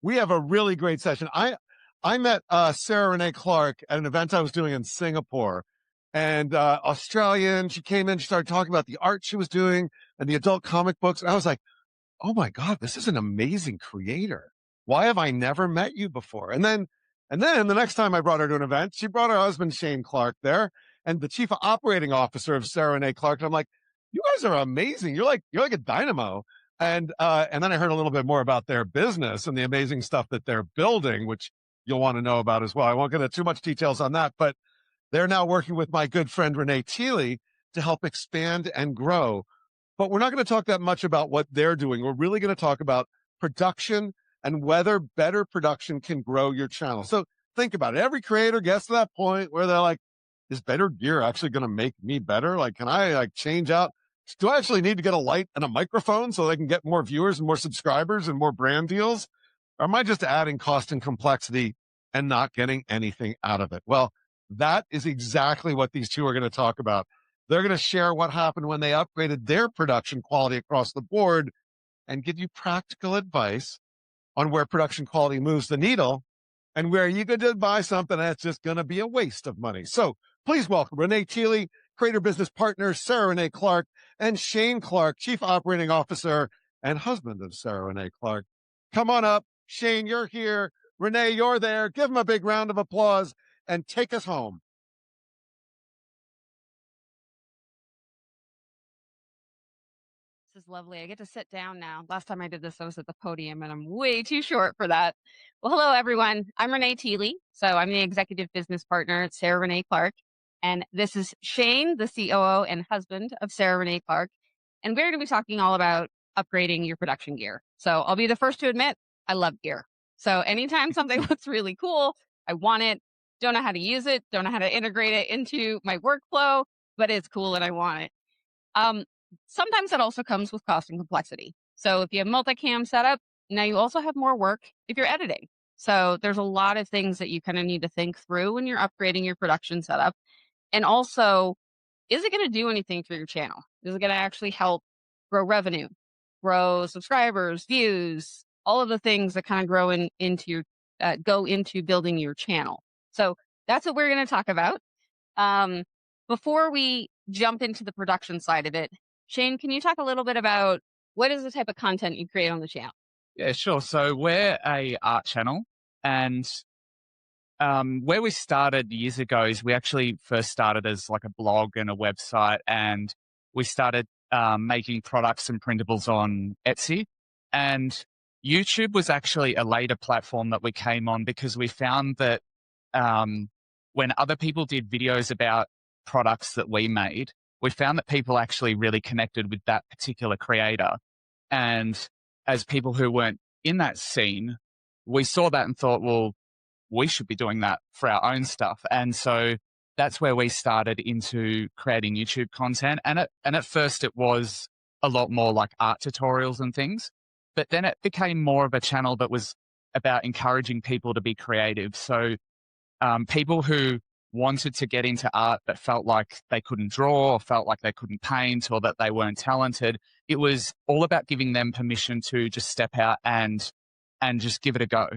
we have a really great session. I met Sarah Renae Clark at an event I was doing in Singapore, and Australian. She came in, she started talking about the art she was doing and the adult comic books. And I was like, oh my God, this is an amazing creator. Why have I never met you before? And then the next time I brought her to an event, she brought her husband, Shane Clark, there, and the chief operating officer of Sarah Renae Clark. And I'm like, you guys are amazing. You're like a dynamo. And then I heard a little bit more about their business and the amazing stuff that they're building, which you'll want to know about as well. I won't get into too much details on that, but they're now working with my good friend, Renee Teeley, to help expand and grow. But we're not going to talk that much about what they're doing. We're really going to talk about production and whether better production can grow your channel. So think about it. Every creator gets to that point where they're like, is better gear actually going to make me better? Like, can I like change out? Do I actually need to get a light and a microphone so I can get more viewers and more subscribers and more brand deals? Or am I just adding cost and complexity and not getting anything out of it? Well, that is exactly what these two are going to talk about. They're going to share what happened when they upgraded their production quality across the board and give you practical advice on where production quality moves the needle and where you could buy something that's just going to be a waste of money. So please welcome Renee Teeley, Creator Business Partner, Sarah Renae Clark, and Shane Clark, Chief Operating Officer and husband of Sarah Renae Clark. Come on up. Shane, you're here. Renee, you're there. Give them a big round of applause and take us home. This is lovely. I get to sit down now. Last time I did this, I was at the podium and I'm way too short for that. Well, hello, everyone. I'm Renee Teeley. So I'm the executive business partner at Sarah Renae Clark. And this is Shane, the COO and husband of Sarah Renae Clark. And we're going to be talking all about upgrading your production gear. So I'll be the first to admit, I love gear. So anytime something looks really cool, I want it. Don't know how to use it. Don't know how to integrate it into my workflow, but it's cool and I want it. Sometimes that also comes with cost and complexity. So if you have multicam setup, now you also have more work if you're editing. So there's a lot of things that you kind of need to think through when you're upgrading your production setup. And also, is it going to do anything for your channel? Is it going to actually help grow revenue, grow subscribers, views, all of the things that kind of grow go into building your channel? So that's what we're going to talk about. Before we jump into the production side of it, Shane, can you talk a little bit about what is the type of content you create on the channel? Yeah, sure. So we're a art channel, and where we started years ago is we actually first started as like a blog and a website, and we started making products and printables on Etsy. And YouTube was actually a later platform that we came on because we found that when other people did videos about products that we made, we found that people actually really connected with that particular creator. And as people who weren't in that scene, we saw that and thought, well, we should be doing that for our own stuff. And so that's where we started into creating YouTube content. And at first it was a lot more like art tutorials and things, but then it became more of a channel that was about encouraging people to be creative. So people who wanted to get into art but felt like they couldn't draw or felt like they couldn't paint or that they weren't talented, it was all about giving them permission to just step out and just give it a go.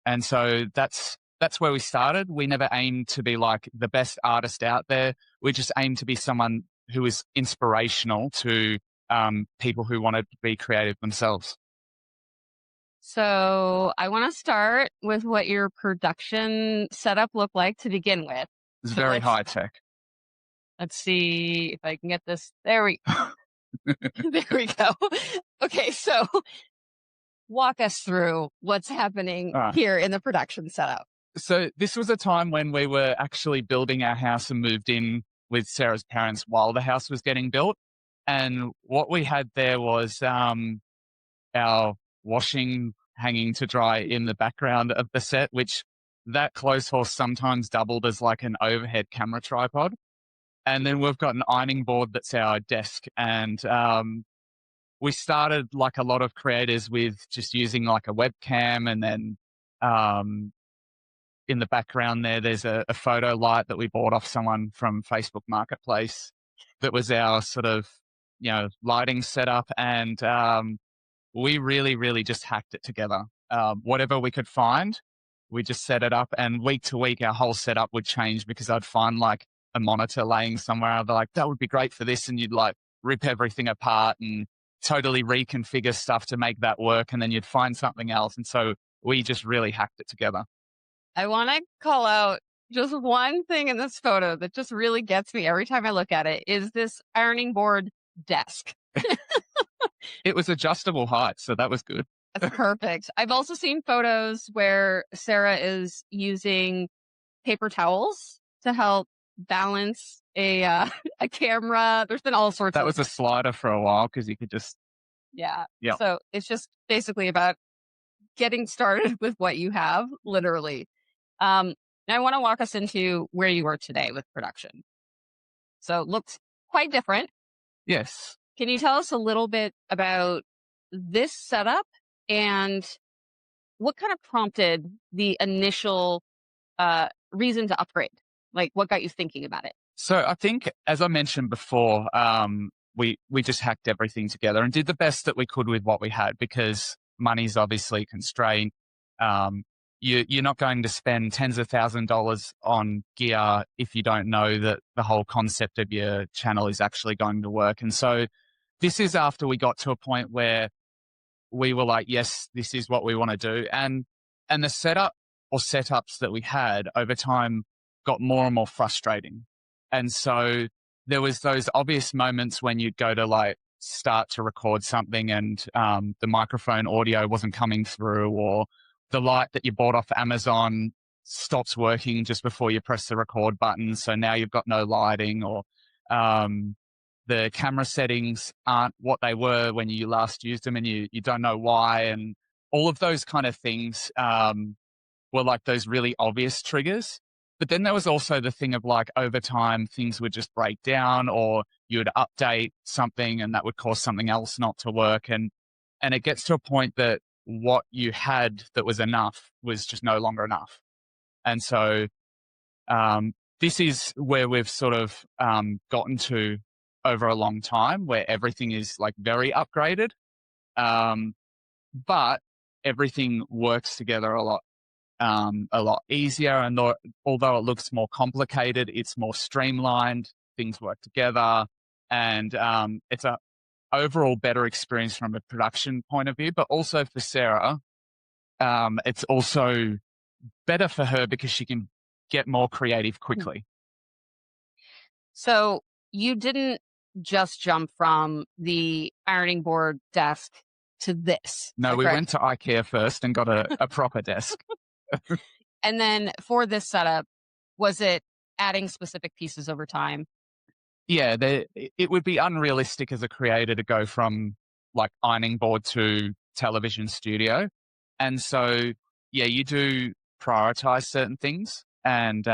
And so that's where we started. We never aimed to be like the best artist out there. We just aimed to be someone who is inspirational to people who wanted to be creative themselves. So I want to start with what your production setup looked like to begin with. It's So very high tech. Let's see if I can get this. There we go. Okay, so walk us through what's happening here in the production setup. So this was a time when we were actually building our house and moved in with Sarah's parents while the house was getting built. And what we had there was our washing hanging to dry in the background of the set, which that clothes horse sometimes doubled as like an overhead camera tripod. And then we've got an ironing board that's our desk. And we started like a lot of creators with just using like a webcam. And then in the background there's a photo light that we bought off someone from Facebook Marketplace that was our sort of, lighting setup. And we really, really just hacked it together. whatever we could find, we just set it up, and week to week, our whole setup would change because I'd find like a monitor laying somewhere. I'd be like, that would be great for this. And you'd like rip everything apart and totally reconfigure stuff to make that work. And then you'd find something else. And so we just really hacked it together. I want to call out just one thing in this photo that just really gets me every time I look at it is this ironing board desk. It was adjustable height, so that was good. That's perfect. I've also seen photos where Sarah is using paper towels to help balance a a camera. There's been all sorts That of was a slider for a while because you could just, yeah. Yeah. So it's just basically about getting started with what you have, literally. Now I want to walk us into where you are today with production. So it looks quite different. yes. Can you tell us a little bit about this setup and what kind of prompted the initial reason to upgrade? Like what got you thinking about it? So I think, as I mentioned before, we just hacked everything together and did the best that we could with what we had because money's obviously constrained. You're not going to spend tens of thousands of dollars on gear if you don't know that the whole concept of your channel is actually going to work. And so this is after we got to a point where we were like, yes, this is what we want to do. And the setup or setups that we had over time got more and more frustrating. And so there was those obvious moments when you'd go to like start to record something and the microphone audio wasn't coming through, or the light that you bought off Amazon stops working just before you press the record button. So now you've got no lighting, or the camera settings aren't what they were when you last used them and you don't know why. And all of those kind of things were like those really obvious triggers. But then there was also the thing of like over time, things would just break down, or you would update something and that would cause something else not to work. And it gets to a point that what you had that was enough was just no longer enough. And so this is where we've sort of gotten to over a long time, where everything is like very upgraded, but everything works together a lot easier. And although it looks more complicated, it's more streamlined. Things work together, and it's a overall better experience from a production point of view. But also for Sarah, it's also better for her because she can get more creative quickly. So you didn't just jump from the ironing board desk to this. No, we went to IKEA first and got a proper desk. And then for this setup, was it adding specific pieces over time? Yeah, it would be unrealistic as a creator to go from like ironing board to television studio. And so, yeah, you do prioritize certain things. And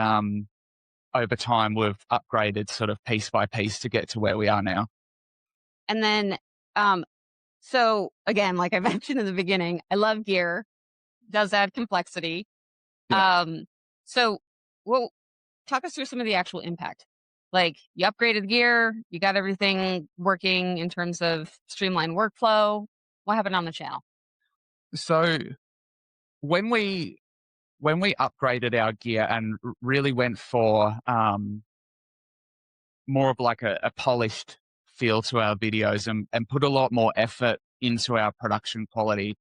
over time, we've upgraded sort of piece by piece to get to where we are now. And then, so again, like I mentioned in the beginning, I love gear. Does add complexity. Yeah. So, well, talk us through some of the actual impact. Like you upgraded gear, you got everything working in terms of streamlined workflow. What happened on the channel? So when we upgraded our gear and really went for more of like a polished feel to our videos and put a lot more effort into our production quality,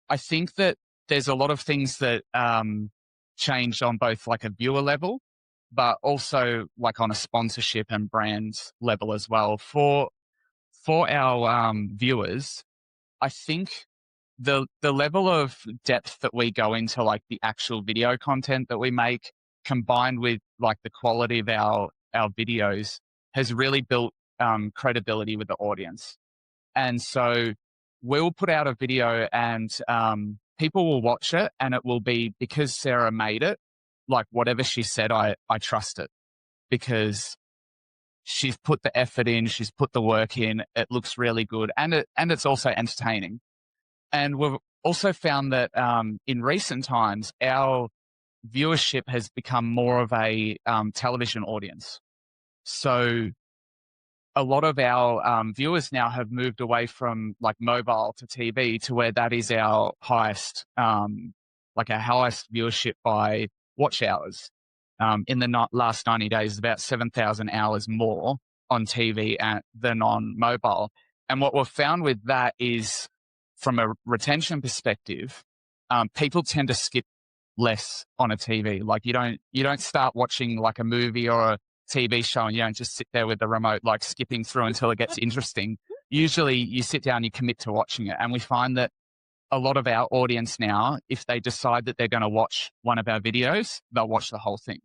I think that there's a lot of things that changed on both like a viewer level, but also like on a sponsorship and brand level as well. For our viewers, I think the level of depth that we go into like the actual video content that we make, combined with like the quality of our videos, has really built credibility with the audience. And so we'll put out a video and people will watch it, and it will be because Sarah made it. Like whatever she said, I trust it because she's put the effort in, she's put the work in. It looks really good, and it's also entertaining. And we've also found that in recent times, our viewership has become more of a television audience. So a lot of our viewers now have moved away from like mobile to TV to where that is our highest, like our highest viewership by watch hours. In the last 90 days, about 7,000 hours more on TV than on mobile. And what we've found with that is, from a retention perspective, people tend to skip less on a TV. Like you don't start watching like a movie or a TV show and you don't just sit there with the remote, like skipping through until it gets interesting. Usually you sit down, you commit to watching it. And we find that a lot of our audience now, if they decide that they're going to watch one of our videos, they'll watch the whole thing.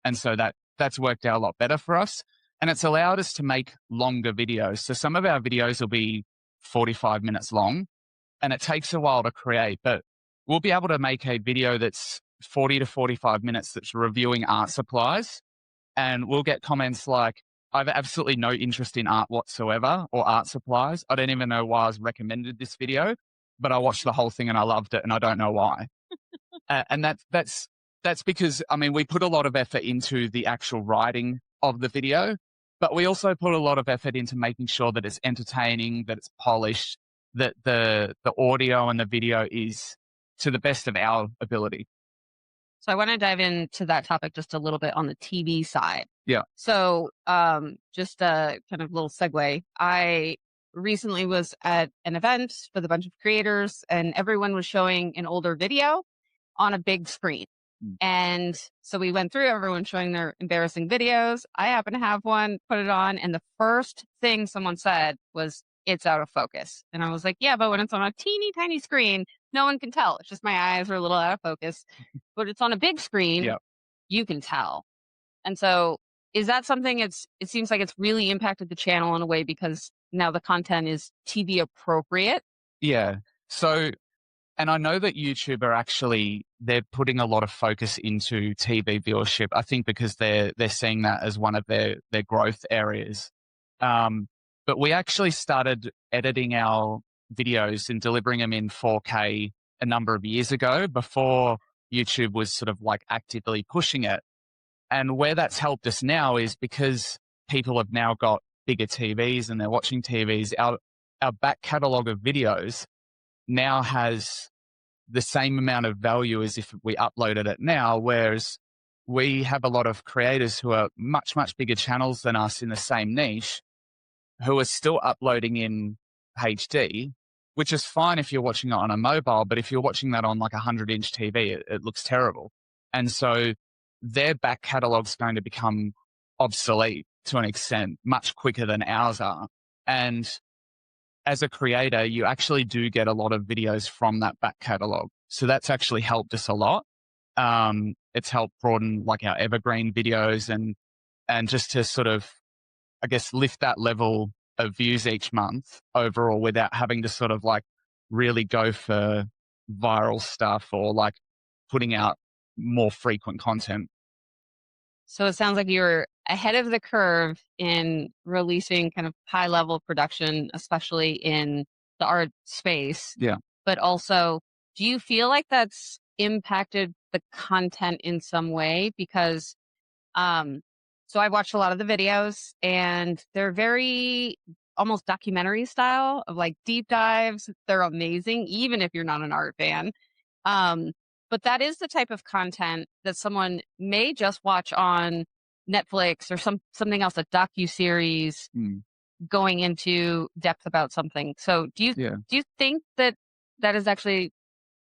And so that's worked out a lot better for us. And it's allowed us to make longer videos. So some of our videos will be 45 minutes long and it takes a while to create, but we'll be able to make a video that's 40 to 45 minutes that's reviewing art supplies. And we'll get comments like, I have absolutely no interest in art whatsoever or art supplies. I don't even know why I was recommended this video, but I watched the whole thing and I loved it and I don't know why. And that's because, I mean, we put a lot of effort into the actual writing of the video, but we also put a lot of effort into making sure that it's entertaining, that it's polished, that the audio and the video is to the best of our ability. So I want to dive into that topic just a little bit on the TV side. Yeah. So just a kind of little segue. I recently was at an event with a bunch of creators and everyone was showing an older video on a big screen. And so we went through everyone showing their embarrassing videos. I happen to have one, put it on. And the first thing someone said was, it's out of focus. And I was like, yeah, but when it's on a teeny tiny screen, no one can tell. It's just my eyes are a little out of focus. But it's on a big screen, Yep. You can tell. And so is that something it seems like it's really impacted the channel in a way because now the content is TV appropriate? Yeah. So, and I know that YouTube are actually, they're putting a lot of focus into TV viewership. I think because they're seeing that as one of their growth areas. But we actually started editing our videos and delivering them in 4K a number of years ago before YouTube was sort of like actively pushing it. And where that's helped us now is because people have now got bigger TVs and they're watching TVs, our back catalogue of videos now has the same amount of value as if we uploaded it now, whereas we have a lot of creators who are much, much bigger channels than us in the same niche who are still uploading in HD, which is fine if you're watching it on a mobile, but if you're watching that on like a 100-inch TV, it looks terrible. And so their back catalogue's going to become obsolete to an extent, much quicker than ours are. And as a creator, you actually do get a lot of videos from that back catalogue. So that's actually helped us a lot. It's helped broaden like our evergreen videos and just to sort of, I guess, lift that level of views each month overall without having to sort of like really go for viral stuff or like putting out more frequent content. So it sounds like you're ahead of the curve in releasing kind of high level production, especially in the art space. Yeah. But also, do you feel like that's impacted the content in some way? Because so I watched a lot of the videos and they're very almost documentary style of like deep dives. They're amazing, even if you're not an art fan. But that is the type of content that someone may just watch on Netflix or something else, a docuseries going into depth about something. So do you think that has actually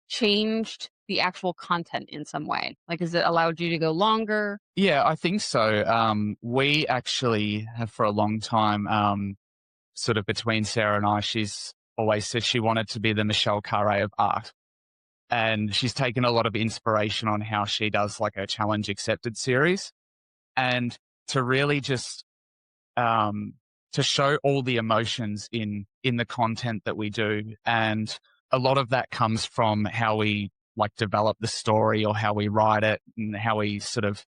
changed the actual content in some way? Like, has it allowed you to go longer? Yeah, I think so. We actually have for a long time, sort of between Sarah and I, she's always said she wanted to be the Michelle Carre of art. And she's taken a lot of inspiration on how she does like a challenge accepted series. And to really just, to show all the emotions in the content that we do. And a lot of that comes from how we like develop the story or how we write it and how we sort of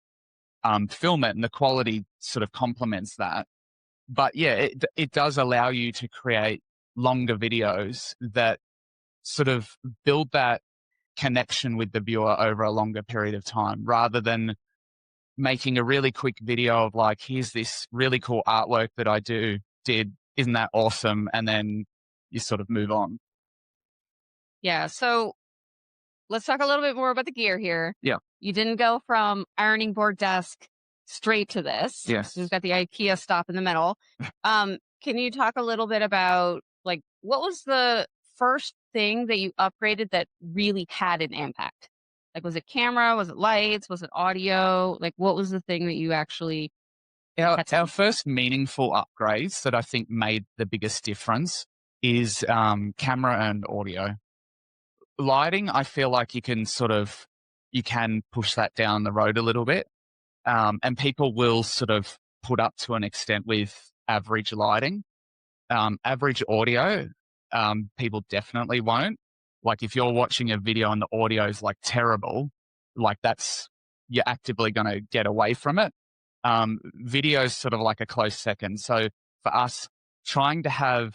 film it, and the quality sort of complements that. But yeah, it does allow you to create longer videos that sort of build that connection with the viewer over a longer period of time, rather than making a really quick video of like, here's this really cool artwork that I do did. Isn't that awesome? And then you sort of move on. Yeah. So let's talk a little bit more about the gear here. Yeah. You didn't go from ironing board desk straight to this. Yes. We've got the IKEA stop in the middle. Can you talk a little bit about like what was the first thing that you upgraded that really had an impact? Like, was it camera? Was it lights? Was it audio? Like, what was the thing that you actually Our first meaningful upgrades that I think made the biggest difference is camera and audio. Lighting, I feel like you can push that down the road a little bit. And people will sort of put up to an extent with average lighting. Average audio, people definitely won't. Like if you're watching a video and the audio is like terrible, like you're actively going to get away from it. Video is sort of like a close second. So for us, trying to have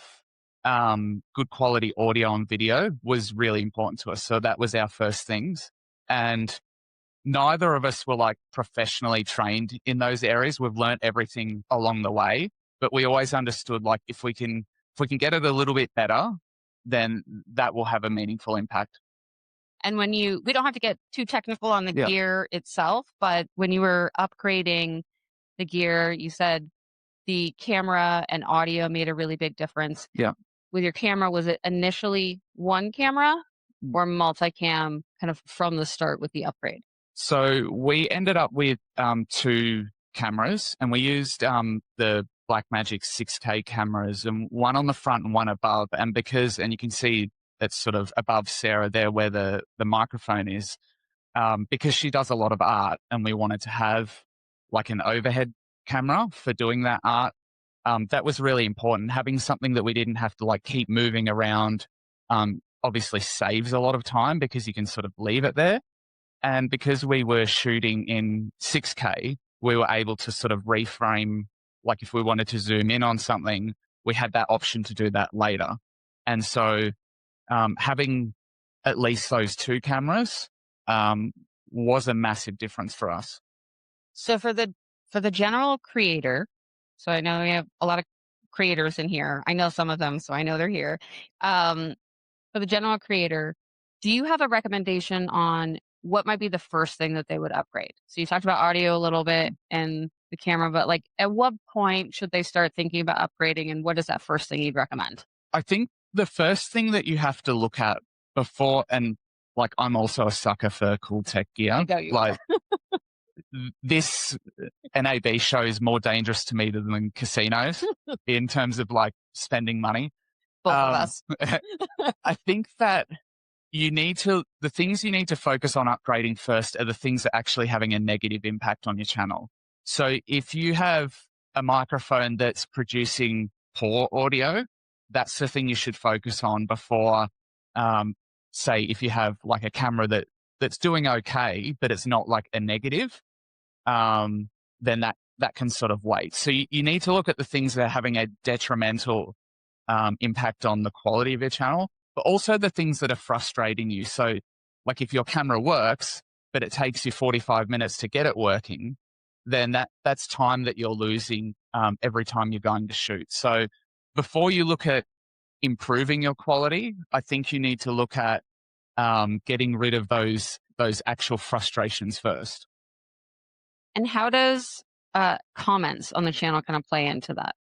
good quality audio and video was really important to us. So that was our first things. And neither of us were like professionally trained in those areas. We've learned everything along the way, but we always understood like if we can get it a little bit better, then that will have a meaningful impact. And when we don't have to get too technical on the gear itself, but when you were upgrading the gear, you said the camera and audio made a really big difference. Yeah. With your camera, was it initially one camera or multicam kind of from the start with the upgrade? So we ended up with 2 cameras, and we used the Blackmagic 6K cameras, and one on the front and one above. And you can see it's sort of above Sarah there where the microphone is, because she does a lot of art, and we wanted to have like an overhead camera for doing that art. That was really important. Having something that we didn't have to like keep moving around obviously saves a lot of time because you can sort of leave it there. And because we were shooting in 6K, we were able to sort of reframe, like if we wanted to zoom in on something, we had that option to do that later. And so having at least those 2 cameras was a massive difference for us. So for the general creator, so I know we have a lot of creators in here. I know some of them, so I know they're here. For the general creator, do you have a recommendation on what might be the first thing that they would upgrade? So you talked about audio a little bit and the camera, but like at what point should they start thinking about upgrading, and what is that first thing you'd recommend? I think the first thing that you have to look at before, and like I'm also a sucker for cool tech gear. I know you like this NAB show is more dangerous to me than casinos in terms of like spending money. Both of us. I think that the things you need to focus on upgrading first are the things that are actually having a negative impact on your channel. So if you have a microphone that's producing poor audio, that's the thing you should focus on before, say, if you have like a camera that's doing okay, but it's not like a negative, then that can sort of wait. So you need to look at the things that are having a detrimental impact on the quality of your channel, but also the things that are frustrating you. So like if your camera works, but it takes you 45 minutes to get it working, then that's time that you're losing every time you're going to shoot. So before you look at improving your quality, I think you need to look at getting rid of those actual frustrations first. And how does comments on the channel kind of play into that?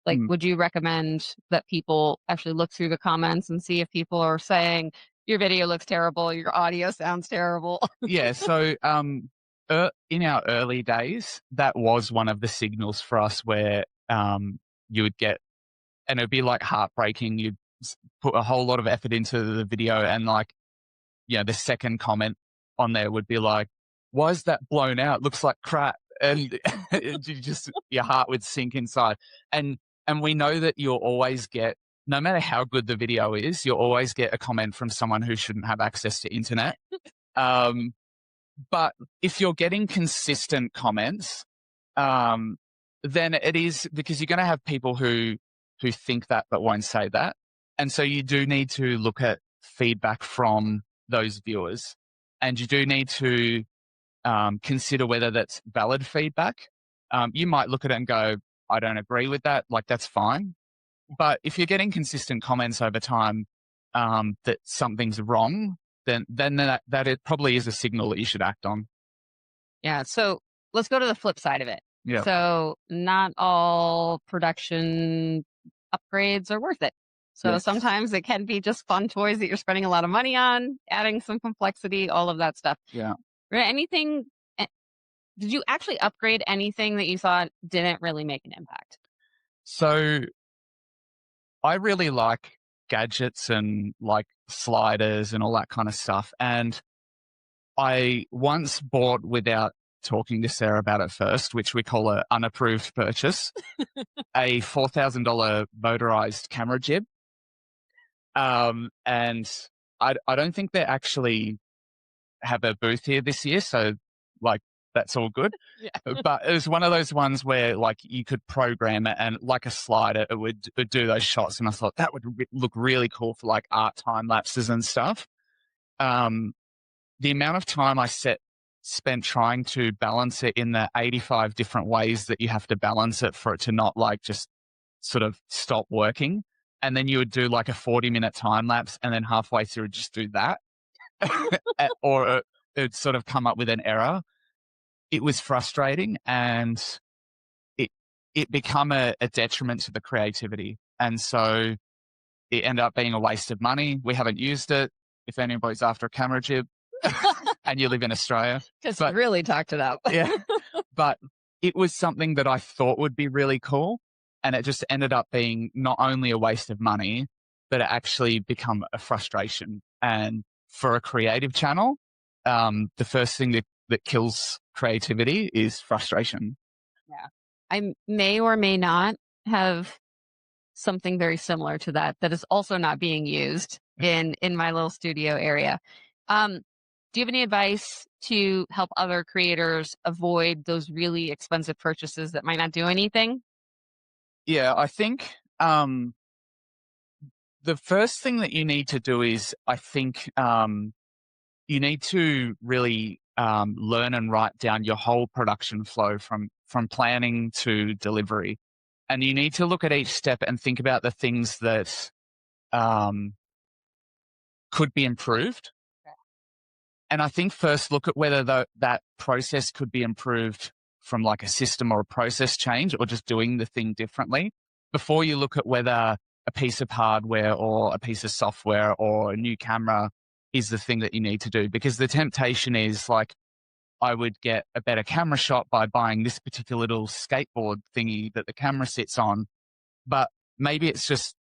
Would you recommend that people actually look through the comments and see if people are saying your video looks terrible, your audio sounds terrible? Yeah. So in our early days, that was one of the signals for us where you would get, and it'd be like heartbreaking. You'd put a whole lot of effort into the video, and like, the second comment on there would be like, why is that blown out? Looks like crap. And your heart would sink inside. And we know that you'll always get, no matter how good the video is, you'll always get a comment from someone who shouldn't have access to internet. But if you're getting consistent comments, then it is because you're going to have people who think that but won't say that. And so you do need to look at feedback from those viewers, and you do need to consider whether that's valid feedback. You might look at it and go, I don't agree with that, like that's fine. But if you're getting consistent comments over time that something's wrong, then that it probably is a signal that you should act on. Yeah. So let's go to the flip side of it. Yeah. So not all production upgrades are worth it. So Yes. sometimes it can be just fun toys that you're spending a lot of money on, adding some complexity, all of that stuff. Yeah. Anything, did you actually upgrade anything that you thought didn't really make an impact? So I really like gadgets and like sliders and all that kind of stuff. And I once bought, without talking to Sarah about it first, which we call an unapproved purchase, a $4,000 motorized camera jib. And I don't think they actually have a booth here this year. So like, that's all good. Yeah. But it was one of those ones where like you could program it and like a slider, it would do those shots. And I thought that would look really cool for like art time lapses and stuff. The amount of time I spent trying to balance it in the 85 different ways that you have to balance it for it to not like just sort of stop working. And then you would do like a 40-minute time lapse and then halfway through just do that. Or it'd sort of come up with an error. It was frustrating and it become a detriment to the creativity. And so it ended up being a waste of money. We haven't used it. If anybody's after a camera jib and you live in Australia. Just really talked it up. Yeah. But it was something that I thought would be really cool. And it just ended up being not only a waste of money, but it actually become a frustration. And for a creative channel, the first thing that kills creativity is frustration. Yeah. I may or may not have something very similar to that is also not being used in my little studio area. Do you have any advice to help other creators avoid those really expensive purchases that might not do anything? Yeah, I think the first thing that you need to do is, I think you need to really learn and write down your whole production flow from planning to delivery. And you need to look at each step and think about the things that could be improved. And I think first look at whether that process could be improved from like a system or a process change or just doing the thing differently before you look at whether a piece of hardware or a piece of software or a new camera is the thing that you need to do. Because the temptation is like, I would get a better camera shot by buying this particular little skateboard thingy that the camera sits on. But maybe it's just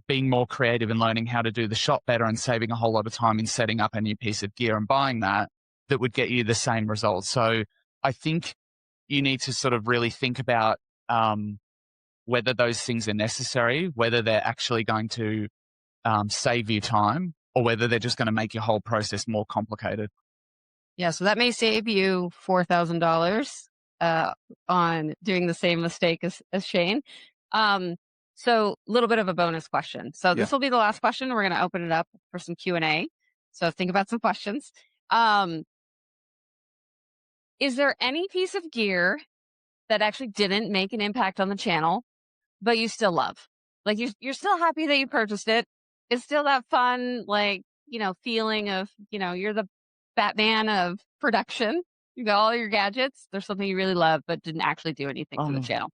being more creative and learning how to do the shot better and saving a whole lot of time in setting up a new piece of gear and buying that would get you the same results. So I think you need to sort of really think about whether those things are necessary, whether they're actually going to save you time, or whether they're just going to make your whole process more complicated. Yeah, so that may save you $4,000 on doing the same mistake as Shane. So a little bit of a bonus question. So this will be the last question. We're going to open it up for some Q&A. So think about some questions. Is there any piece of gear that actually didn't make an impact on the channel, but you still love? Like you're still happy that you purchased it. It's still that fun, like, feeling of, you're the Batman of production. You got all your gadgets. There's something you really love, but didn't actually do anything for the channel.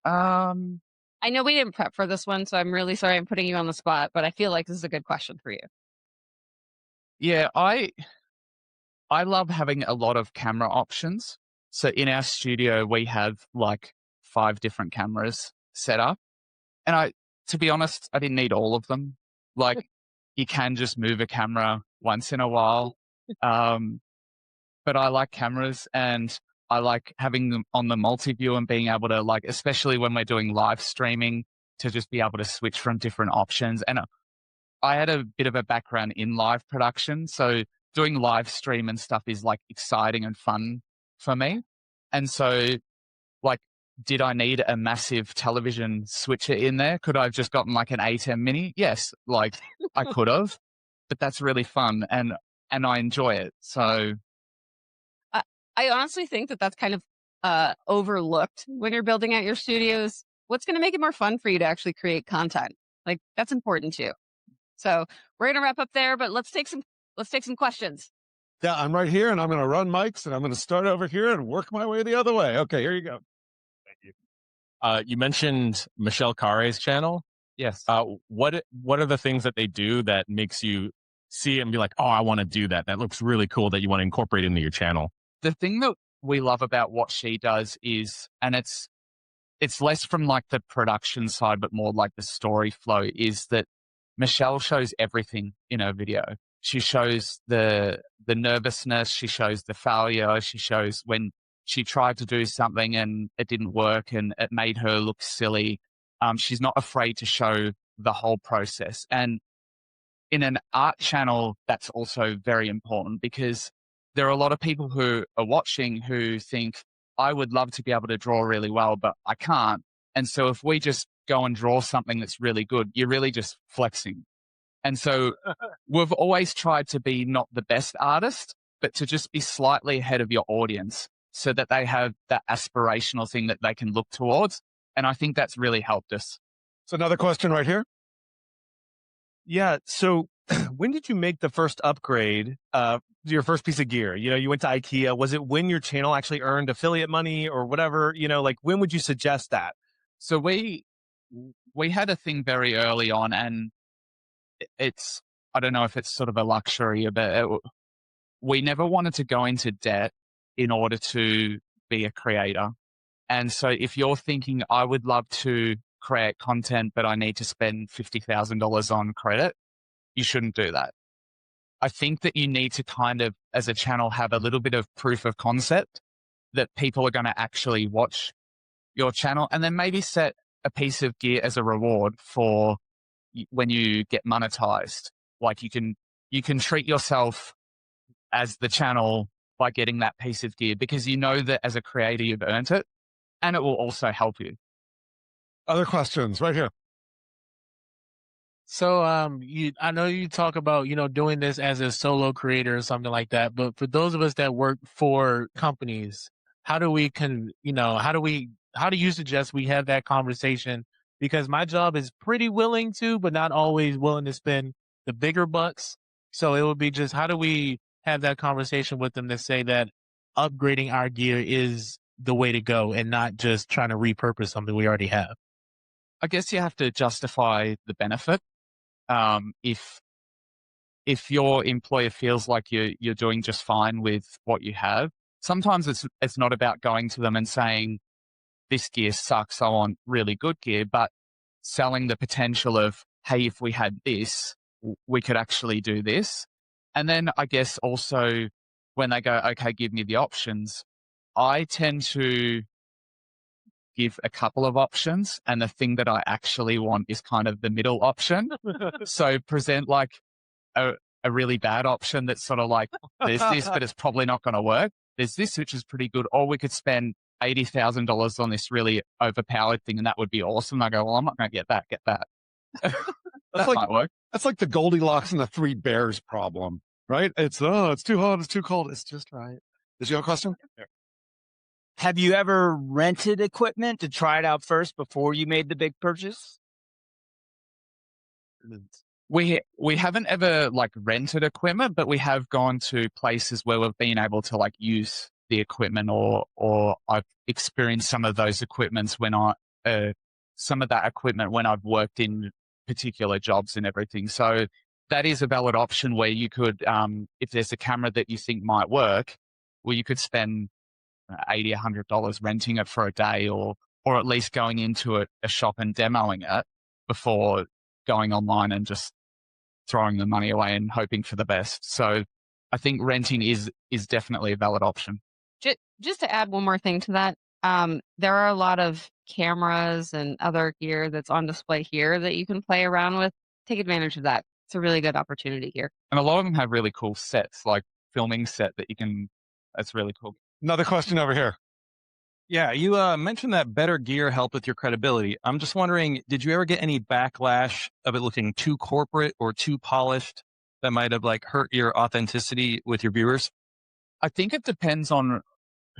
I know we didn't prep for this one, so I'm really sorry I'm putting you on the spot, but I feel like this is a good question for you. Yeah, I love having a lot of camera options. So in our studio, we have like 5 different cameras set up. And to be honest, I didn't need all of them. Like you can just move a camera once in a while. But I like cameras and I like having them on the multi-view and being able to, like, especially when we're doing live streaming, to just be able to switch from different options. And I had a bit of a background in live production. So doing live stream and stuff is like exciting and fun for me. And so like, did I need a massive television switcher in there? Could I have just gotten like an A10 mini? Yes, like I could have, but that's really fun and I enjoy it. So I honestly think that that's kind of overlooked when you're building out your studios. What's going to make it more fun for you to actually create content? Like that's important too. So we're going to wrap up there, but let's take some questions. Yeah, I'm right here and I'm going to run mics and I'm going to start over here and work my way the other way. Okay, here you go. Thank you. You mentioned Michelle Carre's channel. Yes. What are the things that they do that makes you see it and be like, oh, I want to do that. That looks really cool that you want to incorporate into your channel. The thing that we love about what she does is, and it's less from like the production side, but more like the story flow, is that Michelle shows everything in her video. She shows the nervousness. She shows the failure. She shows when she tried to do something and it didn't work and it made her look silly. She's not afraid to show the whole process. And in an art channel, that's also very important because there are a lot of people who are watching who think, I would love to be able to draw really well, but I can't. And so if we just go and draw something that's really good, you're really just flexing. And so we've always tried to be not the best artist, but to just be slightly ahead of your audience so that they have that aspirational thing that they can look towards. And I think that's really helped us. So another question right here. Yeah. So when did you make the first upgrade, your first piece of gear? You know, you went to IKEA. Was it when your channel actually earned affiliate money or whatever? You know, like when would you suggest that? So we had a thing very early on, and it's, I don't know if it's sort of a luxury, but we never wanted to go into debt in order to be a creator. And so if you're thinking, I would love to create content, but I need to spend $50,000 on credit, you shouldn't do that. I think that you need to kind of, as a channel, have a little bit of proof of concept that people are going to actually watch your channel, and then maybe set a piece of gear as a reward for when you get monetized. Like you can treat yourself as the channel by getting that piece of gear because you know that as a creator, you've earned it, and it will also help you. Other questions right here. So, I know you talk about, doing this as a solo creator or something like that, but for those of us that work for companies, how do you suggest we have that conversation? Because my job is pretty willing to, but not always willing to spend the bigger bucks. So it would be just, how do we have that conversation with them to say that upgrading our gear is the way to go and not just trying to repurpose something we already have? I guess you have to justify the benefit. If your employer feels like you're doing just fine with what you have, sometimes it's not about going to them and saying, this gear sucks, I want really good gear, but selling the potential of, hey, if we had this, we could actually do this. And then I guess also when they go, okay, give me the options, I tend to give a couple of options. And the thing that I actually want is kind of the middle option. So present like a really bad option that's sort of like, there's this, but it's probably not going to work. There's this, which is pretty good. Or we could spend $80,000 on this really overpowered thing, and that would be awesome. I go, well, I'm not going to get that. That's that like, might work. That's like the Goldilocks and the Three Bears problem, right? It's too hot, it's too cold, it's just right. Did you have a question? Yeah. Have you ever rented equipment to try it out first before you made the big purchase? We haven't ever like rented equipment, but we have gone to places where we've been able to like use the equipment, or I've experienced some of those equipments when some of that equipment when I've worked in particular jobs and everything. So that is a valid option where you could, if there's a camera that you think might work, well, you could spend $80, $100 renting it for a day, or at least going into a shop and demoing it before going online and just throwing the money away and hoping for the best. So I think renting is definitely a valid option. Just to add one more thing to that, there are a lot of cameras and other gear that's on display here that you can play around with. Take advantage of that. It's a really good opportunity here. And a lot of them have really cool sets, like filming set that you can, that's really cool. Another question over here. Yeah, you mentioned that better gear helped with your credibility. I'm just wondering, did you ever get any backlash of it looking too corporate or too polished that might have like hurt your authenticity with your viewers? I think it depends on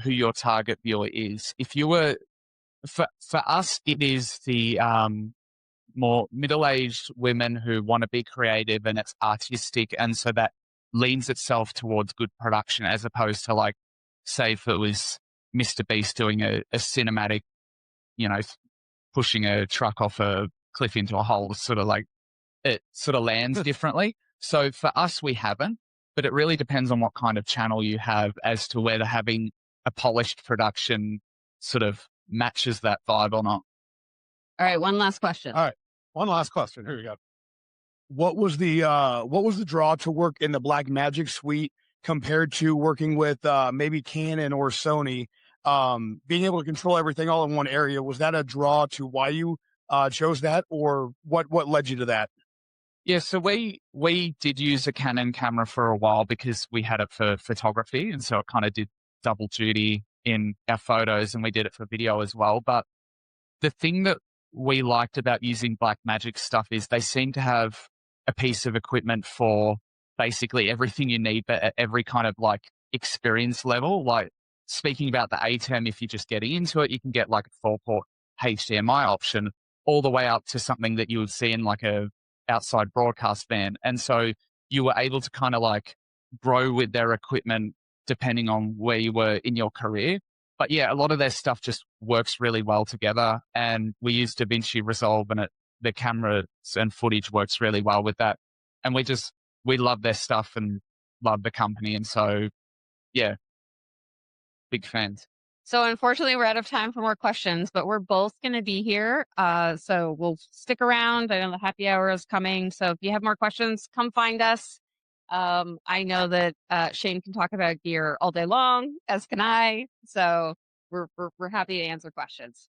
who your target viewer is. If you were, for us, it is the more middle-aged women who want to be creative and it's artistic. And so that leans itself towards good production as opposed to like, say if it was Mr. Beast doing a cinematic, you know, pushing a truck off a cliff into a hole, sort of like it sort of lands differently. So for us, we haven't, but it really depends on what kind of channel you have as to whether having a polished production sort of matches that vibe or not. All right, one last question. All right. One last question. Here we go. What was the draw to work in the Blackmagic suite compared to working with maybe Canon or Sony? Being able to control everything all in one area, was that a draw to why you chose that, or what led you to that? Yeah, so we did use a Canon camera for a while because we had it for photography, and so it kind of did double duty in our photos, and we did it for video as well. But the thing that we liked about using Blackmagic stuff is they seem to have a piece of equipment for basically everything you need, but at every kind of like experience level. Like speaking about the ATEM, if you're just getting into it, you can get like a 4-port HDMI option all the way up to something that you would see in like a outside broadcast van. And so you were able to kind of like grow with their equipment depending on where you were in your career. But yeah, a lot of their stuff just works really well together. And we use DaVinci Resolve, and the cameras and footage works really well with that. And we love their stuff and love the company. And so, yeah, big fans. So unfortunately, we're out of time for more questions, but we're both going to be here. So we'll stick around. I know the happy hour is coming. So if you have more questions, come find us. I know that Shane can talk about gear all day long, as can I. So we're happy to answer questions.